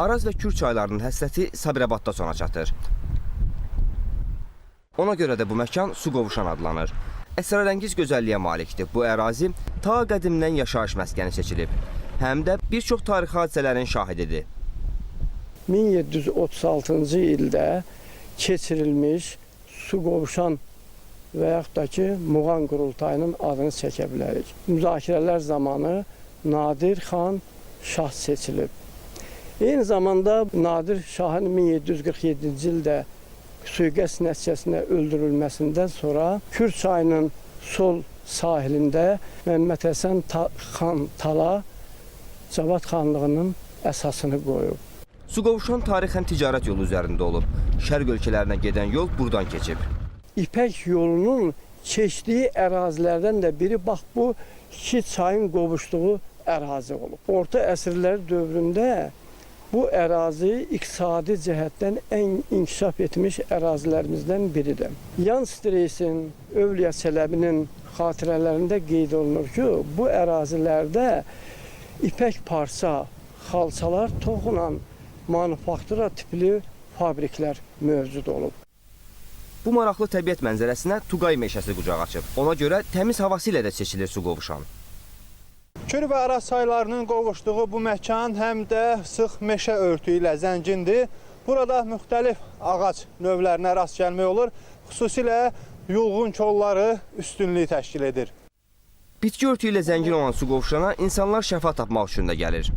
Araz və Kür çaylarının həsrəti Sabirabadda sona çatır. Ona görə də bu məkan Su Qovuşan adlanır. Əsrarəngiz gözəlliyə malikdir. Bu ərazi ta qədimdən yaşayış məskəni seçilib. Həm də bir çox tarixi hadisələrin şahididir. 1736-cı ildə keçirilmiş Su Qovuşan və yaxud da ki, Muğan qurultayının adını çəkə bilərik. Müzakirələr zamanı Nadir xan şah seçilib. Eyni zamanda Nadir şahın 1747-ci ildə sui-qəsd nəticəsində öldürülməsindən sonra Kür çayının sol sahilində Məhəmməd Həsən xan Tala Cavad xanlığının əsasını qoyub. Su Qovuşan tarixən ticarət yolu üzərində olub. Şərq ölkələrinə gedən yol buradan keçib. İpək yolunun keçdiyi ərazilərdən də biri bax bu iki çayın qovuşduğu ərazi olub. Orta əsrlər dövründə bu ərazi iqtisadi cəhətdən ən inkişaf etmiş ərazilərimizdən biridir. Yan Streysin, Övliya Çələbinin xatirələrində qeyd olunur ki, bu ərazilərdə ipək parça, xalçalar toxunan manufaktura tipli fabriklər mövcud olub. Bu maraqlı təbiət mənzərəsinə Tuqay meşəsi qucaq açıb. Ona görə təmiz havası ilə də seçilir Su Qovuşan. Kür və Araz çaylarının qovuşduğu bu məkan həm də sıx meşə örtüyü ilə zəngindir. Burada müxtəlif ağac növlərinə rast gəlmək olur. Xüsusilə yulğun kolları üstünlüyü təşkil edir. Bitki örtüyü ilə zəngin olan Su Qovuşana insanlar şəfa tapmaq üçün də gəlir.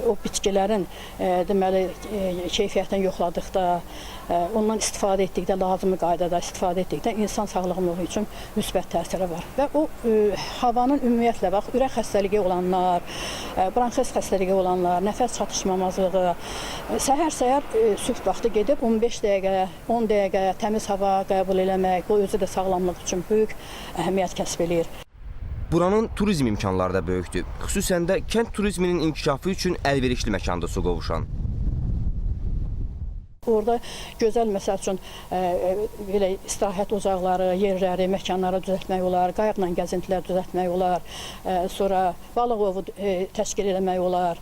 O bitkilərin deməli keyfiyyətini yoxladıqda, ondan istifadə etdikdə, lazımi qaydada istifadə etdikdə insan sağlamlığı üçün müsbət təsiri var. Və o havanın ümumiyyətlə bax, ürək xəstəliyi olanlar, bronxit xəstəliyi olanlar, nəfəs çatışmamazlığı, səhər-səhər sübh vaxtı gedib 15 dəqiqə, 10 dəqiqə təmiz hava qəbul eləmək, bu özü də sağlamlıq üçün böyük əhəmiyyət kəsb eləyir. Buranın turizm imkanları da böyükdür. Xüsusən də kənd turizminin inkişafı üçün əlverişli məkandır Su Qovuşan. Orada gözəl, məsəl üçün, belə istirahət ocaqları, yerləri, məkanları düzəltmək olar, qayıqla gəzintilər düzəltmək olar, sonra balıq ovu təşkil eləmək olar,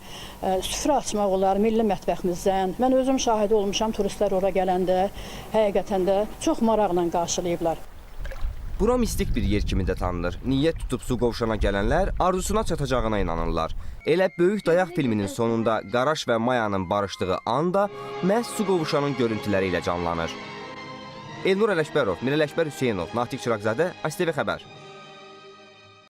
süfrə açmaq olar milli mətbəximizdən. Mən özüm şahidi olmuşam, turistlər ora gələndə həqiqətən də çox maraqla qarşılayıblar. Bura mistik bir yer kimi də tanınır. Niyyət tutub Su Qovuşana gələnlər arzusuna çatacağına inanırlar. Elə Böyük Dayaq filminin sonunda Qaraş və Mayanın barışdığı anda məhz Su Qovuşanın görüntüləri ilə canlanır. Elnur Ələkbərov, Mir Ələkbər Hüseynov, Natiq Çıraqzadə, ASTV Xəbər.